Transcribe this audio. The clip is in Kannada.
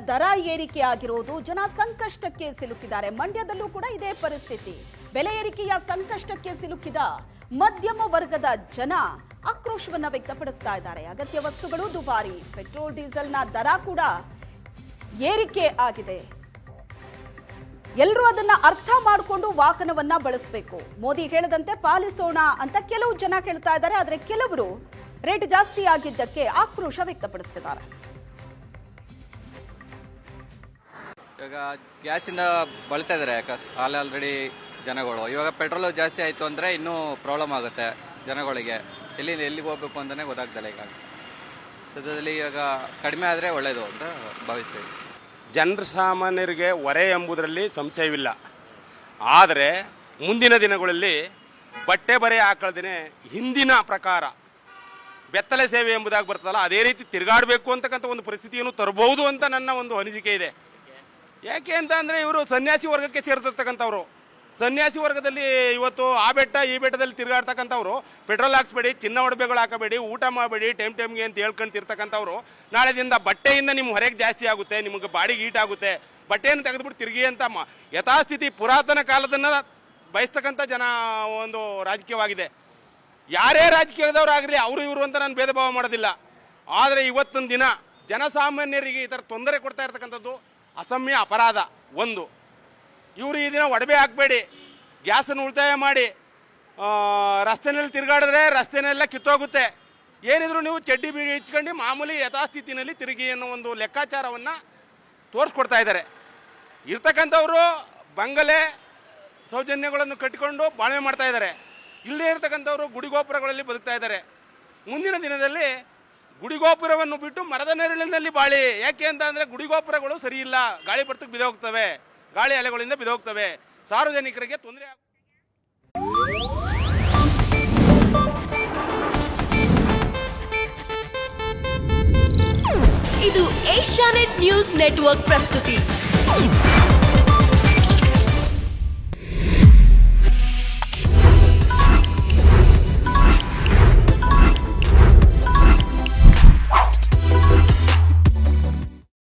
ದರ ಏರಿಕೆ ಆಗಿರೋದು ಜನ ಸಂಕಷ್ಟಕ್ಕೆ ಸಿಲುಕಿದ್ದಾರೆ. ಮಂಡ್ಯದಲ್ಲೂ ಕೂಡ ಇದೇ ಪರಿಸ್ಥಿತಿ. ಬೆಲೆ ಏರಿಕೆಯ ಸಂಕಷ್ಟಕ್ಕೆ ಸಿಲುಕಿದ ಮಧ್ಯಮ ವರ್ಗದ ಜನ ಆಕ್ರೋಶವನ್ನ ವ್ಯಕ್ತಪಡಿಸ್ತಾ ಇದ್ದಾರೆ. ಅಗತ್ಯ ವಸ್ತುಗಳು ದುಬಾರಿ, ಪೆಟ್ರೋಲ್ ಡೀಸೆಲ್ನ ದರ ಕೂಡ ಏರಿಕೆ ಆಗಿದೆ. ಎಲ್ಲರೂ ಅದನ್ನ ಅರ್ಥ ಮಾಡಿಕೊಂಡು ವಾಹನವನ್ನ ಬಳಸಬೇಕು. ಮೋದಿ ಹೇಳದಂತೆ ಪಾಲಿಸೋಣ ಅಂತ ಕೆಲವು ಜನ ಹೇಳ್ತಾ ಇದ್ದಾರೆ. ಆದರೆ ಕೆಲವರು ರೇಟ್ ಜಾಸ್ತಿ ಆಗಿದ್ದಕ್ಕೆ ಆಕ್ರೋಶ ವ್ಯಕ್ತಪಡಿಸ್ತಿದ್ದಾರೆ. ಇವಾಗ ಗ್ಯಾಸಿಂದ ಬಳತಾ ಇದ್ದಾರೆ ಆಲ್ರೆಡಿ ಜನಗಳು. ಇವಾಗ ಪೆಟ್ರೋಲ್ ಜಾಸ್ತಿ ಆಯಿತು ಅಂದರೆ ಇನ್ನೂ ಪ್ರಾಬ್ಲಮ್ ಆಗುತ್ತೆ ಜನಗಳಿಗೆ. ಎಲ್ಲಿಗೆ ಹೋಗ್ಬೇಕು ಅಂತಲೇ ಗೊತ್ತಾಗ್ತಲ್ಲ. ಈಗ ಸದ್ಯದಲ್ಲಿ ಇವಾಗ ಕಡಿಮೆ ಆದರೆ ಒಳ್ಳೆಯದು ಅಂತ ಭಾವಿಸ್ತೀವಿ. ಜನರ ಸಾಮಾನ್ಯರಿಗೆ ಹೊರೆ ಎಂಬುದರಲ್ಲಿ ಸಂಶಯವಿಲ್ಲ. ಆದರೆ ಮುಂದಿನ ದಿನಗಳಲ್ಲಿ ಬಟ್ಟೆ ಬರೆ ಹಾಕೊಳ್ಳದೇ ಹಿಂದಿನ ಪ್ರಕಾರ ಬೆತ್ತಲೆ ಸೇವೆ ಎಂಬುದಾಗಿ ಬರ್ತದಲ್ಲ, ಅದೇ ರೀತಿ ತಿರುಗಾಡಬೇಕು ಅಂತಕ್ಕಂಥ ಒಂದು ಪರಿಸ್ಥಿತಿಯನ್ನು ತರಬಹುದು ಅಂತ ನನ್ನ ಒಂದು ಅನಿಸಿಕೆ ಇದೆ. ಯಾಕೆ ಅಂತ ಅಂದರೆ ಇವರು ಸನ್ಯಾಸಿ ವರ್ಗಕ್ಕೆ ಸೇರ್ತಿರ್ತಕ್ಕಂಥವ್ರು. ಸನ್ಯಾಸಿ ವರ್ಗದಲ್ಲಿ ಇವತ್ತು ಆ ಬೆಟ್ಟ ಈ ಬೆಟ್ಟದಲ್ಲಿ ತಿರುಗಾಡ್ತಕ್ಕಂಥವ್ರು ಪೆಟ್ರೋಲ್ ಹಾಕ್ಸ್ಬೇಡಿ, ಚಿನ್ನ ಒಡವೆಗಳು ಹಾಕಬೇಡಿ, ಊಟ ಮಾಡಬೇಡಿ ಟೈಮ್ಗೆ ಅಂತ ಹೇಳ್ಕೊಂತಿರ್ತಕ್ಕಂಥವ್ರು ನಾಳೆದಿಂದ ಬಟ್ಟೆಯಿಂದ ನಿಮ್ಮ ಹೊರೆಗೆ ಜಾಸ್ತಿ ಆಗುತ್ತೆ, ನಿಮಗೆ ಬಾಡಿಗೆ ಹೀಟ್ ಆಗುತ್ತೆ, ಬಟ್ಟೆಯನ್ನು ತೆಗೆದುಬಿಟ್ಟು ತಿರುಗಿ ಅಂತ ಯಥಾಸ್ಥಿತಿ ಪುರಾತನ ಕಾಲದನ್ನು ಬಯಸ್ತಕ್ಕಂಥ ಜನ ಒಂದು ರಾಜಕೀಯವಾಗಿದೆ. ಯಾರೇ ರಾಜಕೀಯದವರಾಗಲಿ ಅವರು ಇವರು ಅಂತ ನಾನು ಭೇದ ಭಾವ ಮಾಡೋದಿಲ್ಲ. ಆದರೆ ಇವತ್ತೊಂದು ದಿನ ಜನಸಾಮಾನ್ಯರಿಗೆ ಈ ಥರ ತೊಂದರೆ ಕೊಡ್ತಾ ಇರ್ತಕ್ಕಂಥದ್ದು ಅಸಮ್ಯ ಅಪರಾಧ. ಒಂದು, ಇವರು ಈ ದಿನ ಒಡವೆ ಹಾಕಬೇಡಿ, ಗ್ಯಾಸನ್ನು ಉಳಿತಾಯ ಮಾಡಿ, ರಸ್ತೆಯಲ್ಲಿ ತಿರುಗಾಡಿದ್ರೆ ರಸ್ತೆನೆಲ್ಲ ಕಿತ್ತೋಗುತ್ತೆ, ಏನಿದ್ರು ನೀವು ಚಡ್ಡಿ ಬೀಡಿ ಇಚ್ಕೊಂಡು ಮಾಮೂಲಿ ಯಥಾಸ್ಥಿತಿನಲ್ಲಿ ತಿರುಗಿ ಅನ್ನೋ ಒಂದು ಲೆಕ್ಕಾಚಾರವನ್ನು ತೋರಿಸ್ಕೊಡ್ತಾ ಇದ್ದಾರೆ. ಇರ್ತಕ್ಕಂಥವರು ಬಂಗಲೆ ಸೌಜನ್ಯಗಳನ್ನು ಕಟ್ಟಿಕೊಂಡು ಬಾಳ್ವೆ ಮಾಡ್ತಾ ಇದ್ದಾರೆ. ಇಲ್ಲದೇ ಇರ್ತಕ್ಕಂಥವ್ರು ಗುಡಿಗೋಪುರಗಳಲ್ಲಿ ಬದುಕ್ತಾ ಇದ್ದಾರೆ. ಮುಂದಿನ ದಿನದಲ್ಲಿ ಗುಡಿಗೋಪುರವನ್ನು ಬಿಟ್ಟು ಮರದ ನೆರಳಿನಲ್ಲಿ ಬಾಳಿ. ಯಾಕೆ ಅಂತ ಅಂದರೆ ಗುಡಿಗೋಪುರಗಳು ಸರಿ ಇಲ್ಲ, ಗಾಳಿ ಬರ್ತಕ್ಕೆ ಬಿದ್ದೋಗ್ತವೆ, ಗಾಳಿ ಅಲೆಗಳಿಂದ ಬಿದ್ದೋಗ್ತವೆ, ಸಾರ್ವಜನಿಕರಿಗೆ ತೊಂದರೆ ಇದು ಏಷ್ಯಾನೆಟ್ ನ್ಯೂಸ್ ನೆಟ್ವರ್ಕ್ ಪ್ರಸ್ತುತಿ.